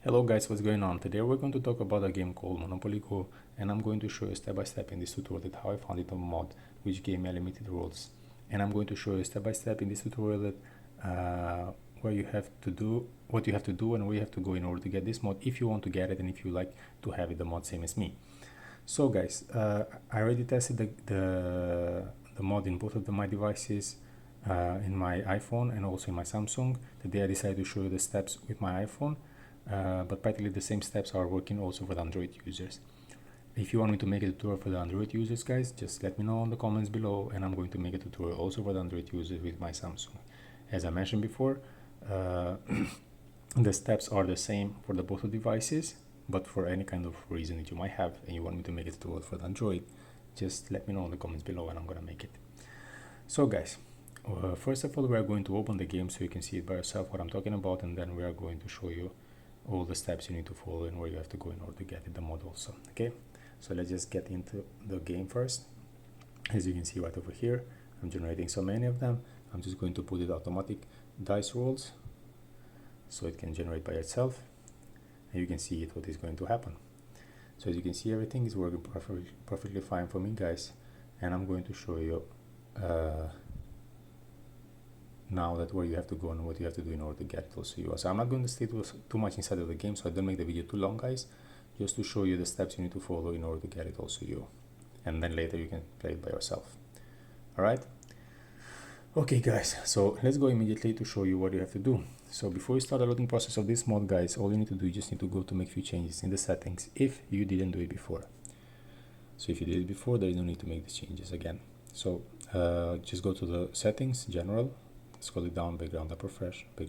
Hello guys, what's going on? Today we're going to talk about a game called Monopoly Go, and I'm going to show you step by step in this tutorial how I found it on mod, which gave me limited rules. And I'm going to show you step by step in this tutorial where you have to do, what you have to do and where you have to go in order to get this mod if you want to get it and if you like to have it the mod same as me. So guys, I already tested the mod in both of my devices, in my iPhone and also in my Samsung. Today I decided to show you the steps with my iPhone. But practically the same steps are working also for the Android users. If you want me to make a tutorial for the Android users, guys, just let me know in the comments below, and I'm going to make a tutorial also for the Android users with my Samsung. As I mentioned before, the steps are the same for the both devices, but for any kind of reason that you might have and you want me to make a tutorial for the Android, just let me know in the comments below and I'm gonna make it. So guys, first of all, we are going to open the game so you can see it by yourself what I'm talking about, and then we are going to show you all the steps you need to follow and where you have to go in order to get it the mod also. Okay, so let's just get into the game first. As you can see right over here, I'm generating so many of them. I'm just going to put it automatic dice rolls so it can generate by itself, and you can see it what is going to happen. So as you can see, everything is working perfectly fine for me, guys, and I'm going to show you now that where you have to go and what you have to do in order to get it also you. So I'm not going to stay too much inside of the game, so I don't make the video too long, guys, just to show you the steps you need to follow in order to get it also you, and then later you can play it by yourself. All right, okay guys, so let's go immediately to show you what you have to do. So before you start the loading process of this mod, guys, all you need to do, you just need to go to make few changes in the settings if you didn't do it before. So if you did it before, there is no need to make these changes again. So just go to the settings, general, scroll it down, background up refresh, make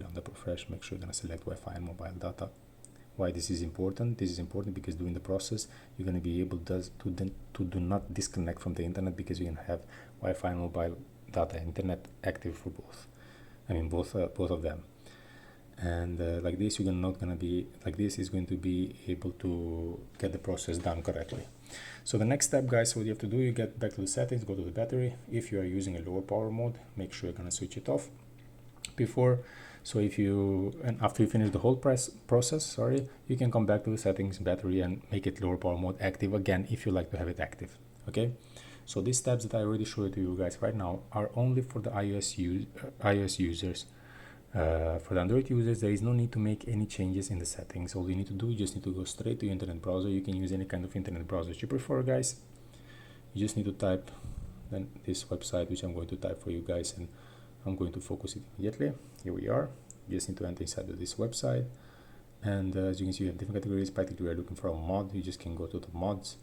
sure you're going to select Wi-Fi and mobile data. Why this is important? This is important because during the process you're going to be able to do not disconnect from the internet, because you can have Wi-Fi and mobile data internet active for both. I mean both of them, and like this you're not going to be like this is going to be able to get the process done correctly. So the next step, guys, what you have to do, you get back to the settings, go to the battery. If you are using a lower power mode, make sure you're going to switch it off before. So if you, and after you finish the whole process, you can come back to the settings, battery, and make it lower power mode active again if you like to have it active. Okay, so these steps that I already showed to you guys right now are only for the iOS users. For the Android users, there is no need to make any changes in the settings. All you need to do, you just need to go straight to your internet browser. You can use any kind of internet browser you prefer, guys. You just need to type then this website, which I'm going to type for you guys, and I'm going to focus it immediately. Here we are. You just need to enter inside of this website, and as you can see, you have different categories. Practically, we are looking for a mod. You just can go to the mods,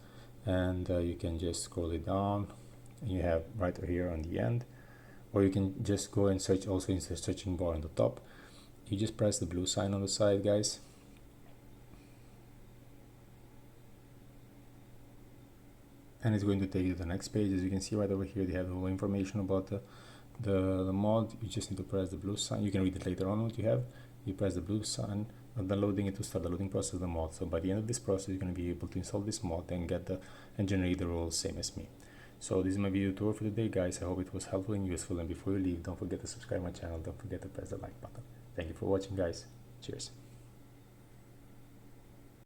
and you can just scroll it down, and you have right here on the end. Or you can just go and search also in the searching bar on the top. You just press the blue sign on the side, guys, and it's going to take you to the next page. As you can see right over here, they have all information about the mod. You just need to press the blue sign. You can read it later on what you have. You press the blue sign and downloading it to start the loading process of the mod. So by the end of this process, you're going to be able to install this mod and get and generate the rules same as me. So this is my video tour for today, guys. I hope it was helpful and useful, and before you leave, don't forget to subscribe my channel, don't forget to press the like button. Thank you for watching, guys. Cheers.